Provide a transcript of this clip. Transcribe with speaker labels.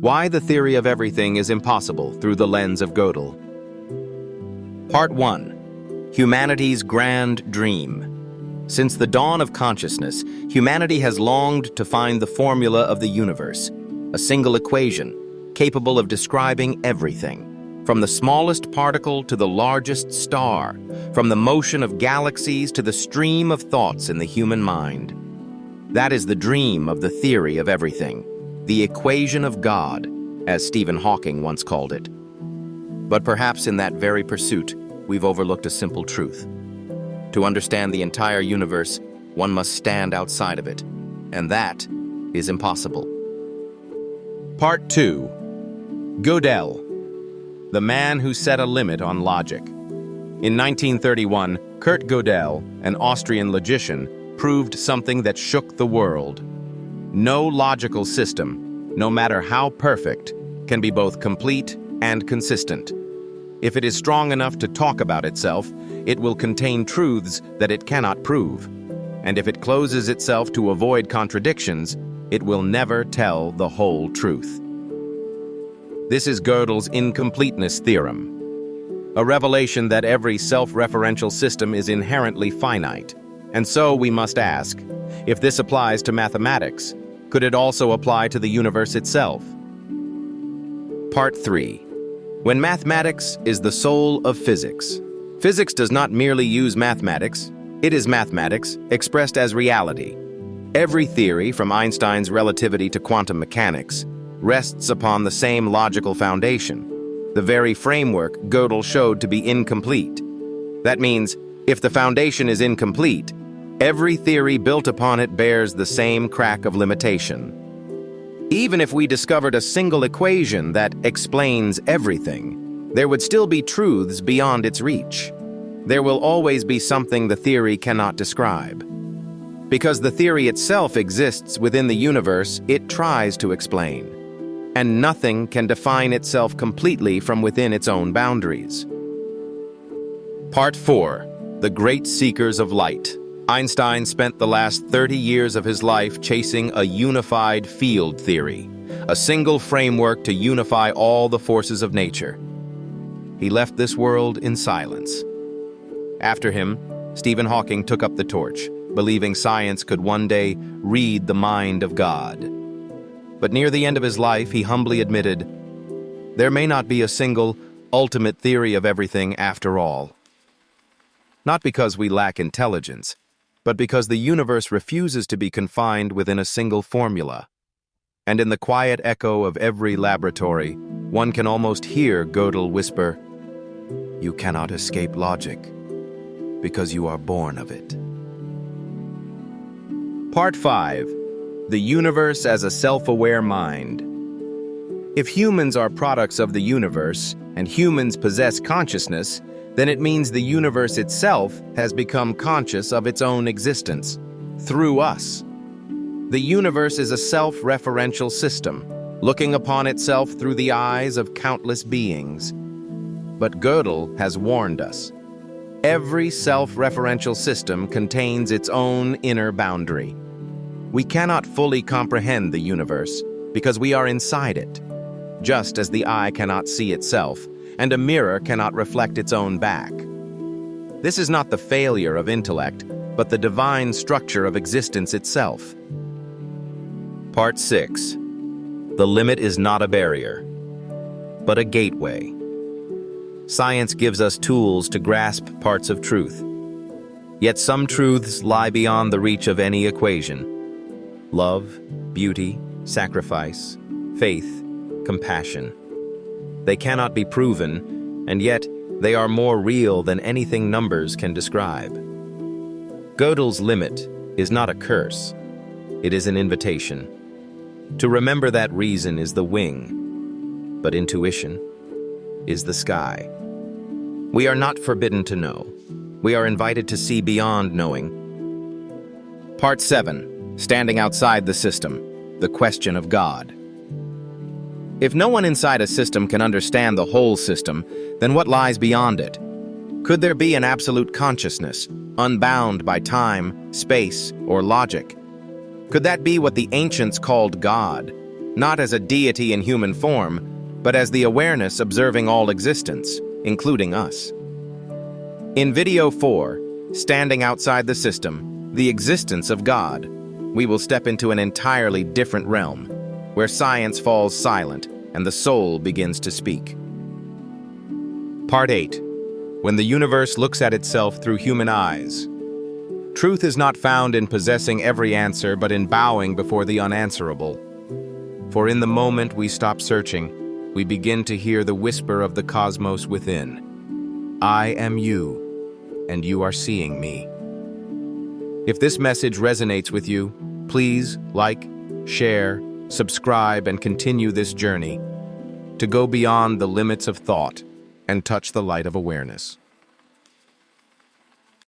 Speaker 1: Why the theory of everything is impossible through the lens of Gödel. Part 1. Humanity's Grand Dream. Since the dawn of consciousness, humanity has longed to find the formula of the universe, a single equation capable of describing everything, from the smallest particle to the largest star, from the motion of galaxies to the stream of thoughts in the human mind. That is the dream of the theory of everything, the equation of God, as Stephen Hawking once called it. But perhaps in that very pursuit, we've overlooked a simple truth. To understand the entire universe, one must stand outside of it, and that is impossible. Part 2. Gödel, the man who set a limit on logic. In 1931, Kurt Gödel, an Austrian logician, proved something that shook the world. No logical system, no matter how perfect, can be both complete and consistent. If it is strong enough to talk about itself, it will contain truths that it cannot prove. And if it closes itself to avoid contradictions, it will never tell the whole truth. This is Gödel's Incompleteness theorem, a revelation that every self-referential system is inherently finite. And so we must ask, if this applies to mathematics, could it also apply to the universe itself? Part 3. When mathematics is the soul of physics. Physics does not merely use mathematics, it is mathematics expressed as reality. Every theory, from Einstein's relativity to quantum mechanics, rests upon the same logical foundation, the very framework Gödel showed to be incomplete. That means, if the foundation is incomplete, every theory built upon it bears the same crack of limitation. Even if we discovered a single equation that explains everything, there would still be truths beyond its reach. There will always be something the theory cannot describe. Because the theory itself exists within the universe it tries to explain, and nothing can define itself completely from within its own boundaries. Part 4. The Great Seekers of Light. Einstein spent the last 30 years of his life chasing a unified field theory, a single framework to unify all the forces of nature. He left this world in silence. After him, Stephen Hawking took up the torch, believing science could one day read the mind of God. But near the end of his life, he humbly admitted, there may not be a single, ultimate theory of everything after all. Not because we lack intelligence, but because the universe refuses to be confined within a single formula. And in the quiet echo of every laboratory, one can almost hear Gödel whisper, "You cannot escape logic, because you are born of it." Part 5. The universe as a self-aware mind. If humans are products of the universe, and humans possess consciousness, then it means the universe itself has become conscious of its own existence, through us. The universe is a self-referential system, looking upon itself through the eyes of countless beings. But Gödel has warned us. Every self-referential system contains its own inner boundary. We cannot fully comprehend the universe because we are inside it, just as the eye cannot see itself, and a mirror cannot reflect its own back. This is not the failure of intellect, but the divine structure of existence itself. Part 6. The limit is not a barrier, but a gateway. Science gives us tools to grasp parts of truth. Yet some truths lie beyond the reach of any equation. Love, beauty, sacrifice, faith, compassion. They cannot be proven, and yet they are more real than anything numbers can describe. Gödel's limit is not a curse. It is an invitation. To remember that reason is the wing, but intuition is the sky. We are not forbidden to know. We are invited to see beyond knowing. Part 7. Standing outside the system, the question of God. If no one inside a system can understand the whole system, then what lies beyond it? Could there be an absolute consciousness, unbound by time, space, or logic? Could that be what the ancients called God, not as a deity in human form, but as the awareness observing all existence, including us. In video 4, Standing Outside the System, the Existence of God, we will step into an entirely different realm, where science falls silent and the soul begins to speak. Part 8. When the universe looks at itself through human eyes. Truth is not found in possessing every answer, but in bowing before the unanswerable. For in the moment we stop searching, we begin to hear the whisper of the cosmos within. I am you, and you are seeing me. If this message resonates with you, please like, share, subscribe, and continue this journey to go beyond the limits of thought and touch the light of awareness.